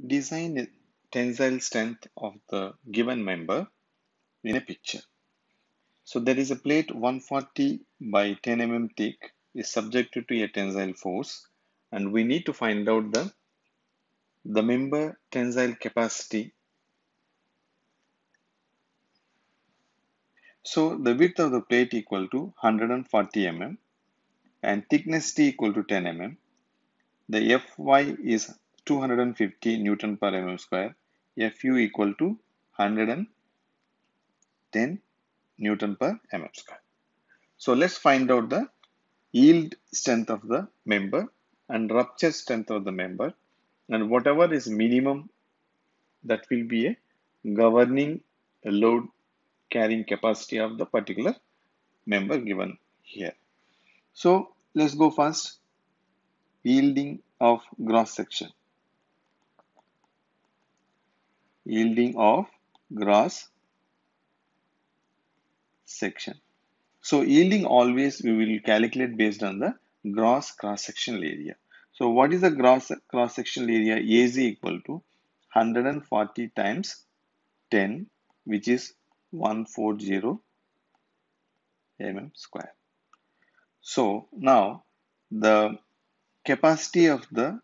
Design a tensile strength of the given member in a picture. So there is a plate 140 by 10 mm thick is subjected to a tensile force, and we need to find out the member tensile capacity. So the width of the plate equal to 140 mm and thickness T equal to 10 mm. The Fy is 250 Newton per mm square. Fu equal to 110 Newton per mm square. So let's find out the yield strength of the member and rupture strength of the member, and whatever is minimum, that will be a governing load carrying capacity of the particular member given here. So let's go first. Yielding of gross section. Yielding of gross section. So yielding always we will calculate based on the gross cross-sectional area. So what is the gross cross-sectional area? AZ equal to 140 times 10, which is 140 mm square. So now the capacity of the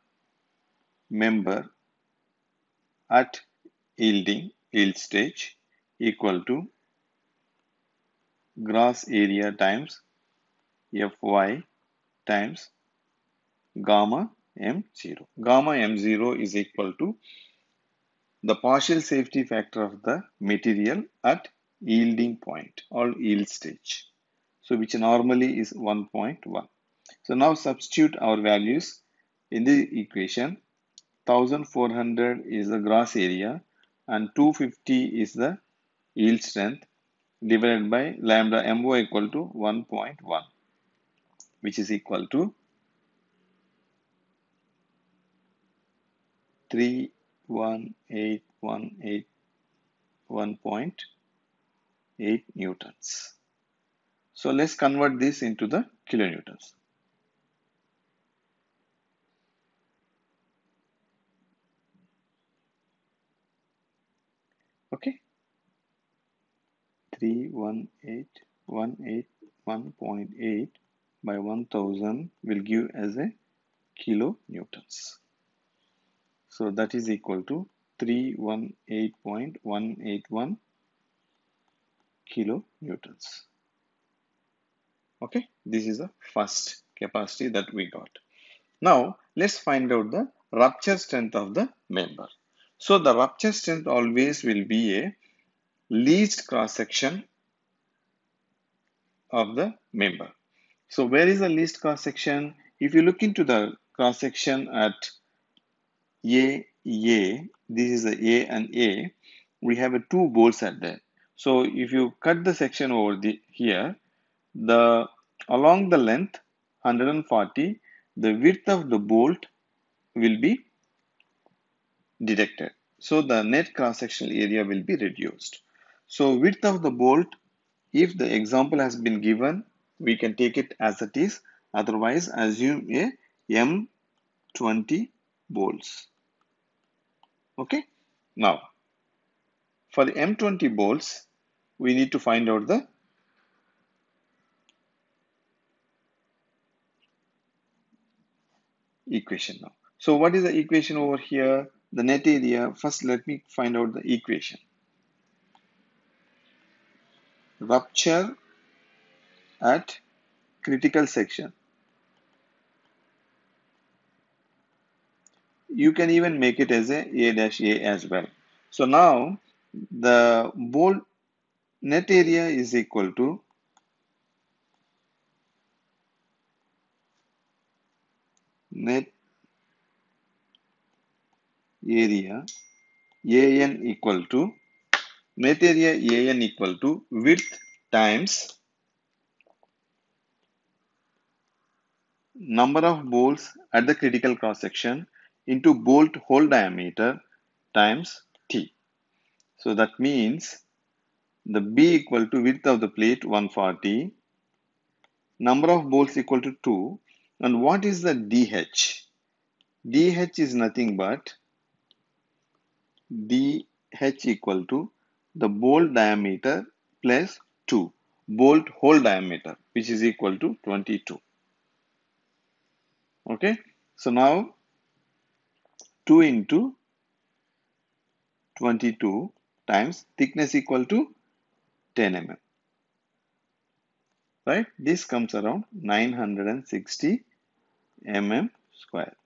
member at yield stage equal to gross area times Fy times gamma m0. Gamma m0 is equal to the partial safety factor of the material at yielding point or yield stage. So which normally is 1.1. So now substitute our values in the equation. 1400 is the gross area and 250 is the yield strength divided by lambda MO equal to 1.1, which is equal to 31818.8 newtons. So let's convert this into the kilonewtons. Okay, 31818.8 by 1000 will give as a kilonewtons. So that is equal to 318.181 kilonewtons. Okay, this is the first capacity that we got. Now let's find out the rupture strength of the member. So the rupture strength always will be a least cross section of the member. So where is the least cross section? If you look into the cross section at A, this is the A and A, we have a two bolts at there. So if you cut the section over here, along the length 140, the width of the bolt will be detected. So the net cross-sectional area will be reduced. So width of the bolt, if the example has been given, we can take it as it is. Otherwise, assume a M20 bolts. Okay. Now, for the M20 bolts, we need to find out the equation now. So what is the equation over here? The net area. First, let me find out the equation. Rupture at critical section. You can even make it as a dash A as well. So now the bolt net area is equal to net area AN equal to net area AN equal to width times number of bolts at the critical cross section into bolt hole diameter times T. So that means the B equal to width of the plate 140, number of bolts equal to 2, and what is the DH? DH is nothing but DH equal to the bolt diameter plus 2 bolt hole diameter, which is equal to 22. Okay, so now 2 into 22 times thickness equal to 10 mm, right? This comes around 960 mm square.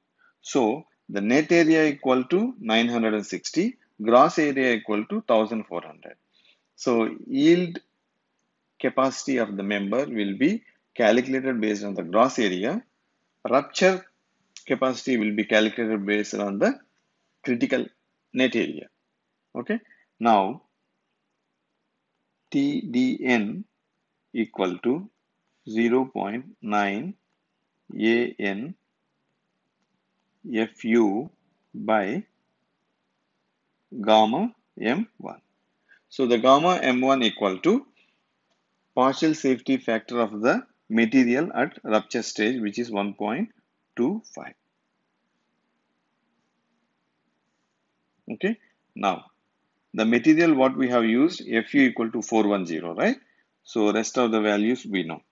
So the net area equal to 960, gross area equal to 1400. So yield capacity of the member will be calculated based on the gross area. Rupture capacity will be calculated based on the critical net area. Okay. Now TDN equal to 0.9 AN FU by gamma M1. So the gamma M1 equal to partial safety factor of the material at rupture stage, which is 1.25. Okay. Now the material what we have used, Fu equal to 410, right? So rest of the values we know.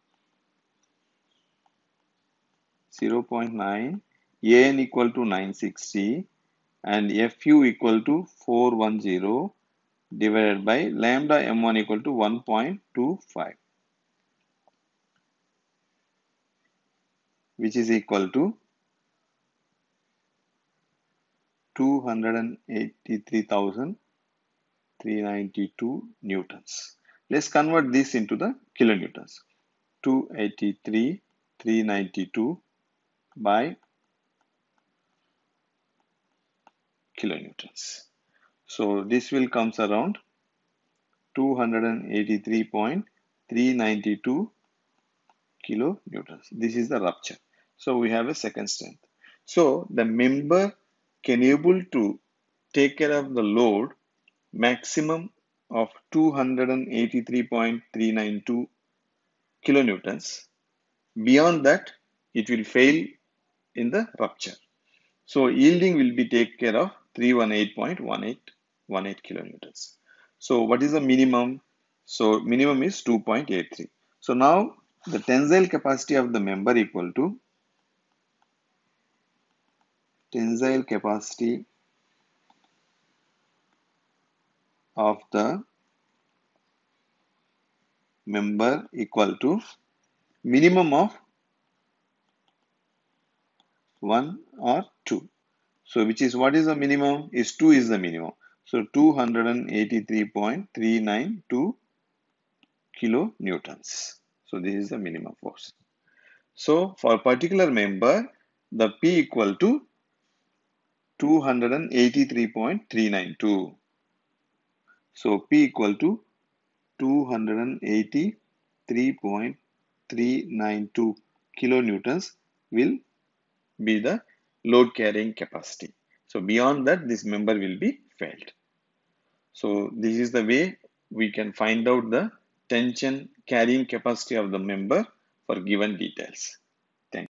0.9, An equal to 960 and Fu equal to 410 divided by lambda M1 equal to 1.25, which is equal to 283,392 newtons. Let's convert this into the kilonewtons. 283,392 by kilonewtons. So this will comes around 283.392 kilonewtons. This is the rupture. So we have a second strength. So the member can able to take care of the load maximum of 283.392 kilonewtons. Beyond that, it will fail in the rupture. So yielding will be take care of 318.18 kilonewtons. So what is the minimum? So minimum is 2.83. So now the tensile capacity of the member equal to tensile capacity of the member equal to minimum of 1 or 2. So which is what is the minimum? Is 2 is the minimum. So 283.392 kilonewtons. So this is the minimum force. So for particular member, the P equal to 283.392. So P equal to 283.392 kilonewtons will be the load carrying capacity. So beyond that, this member will be failed. So this is the way we can find out the tension carrying capacity of the member for given details.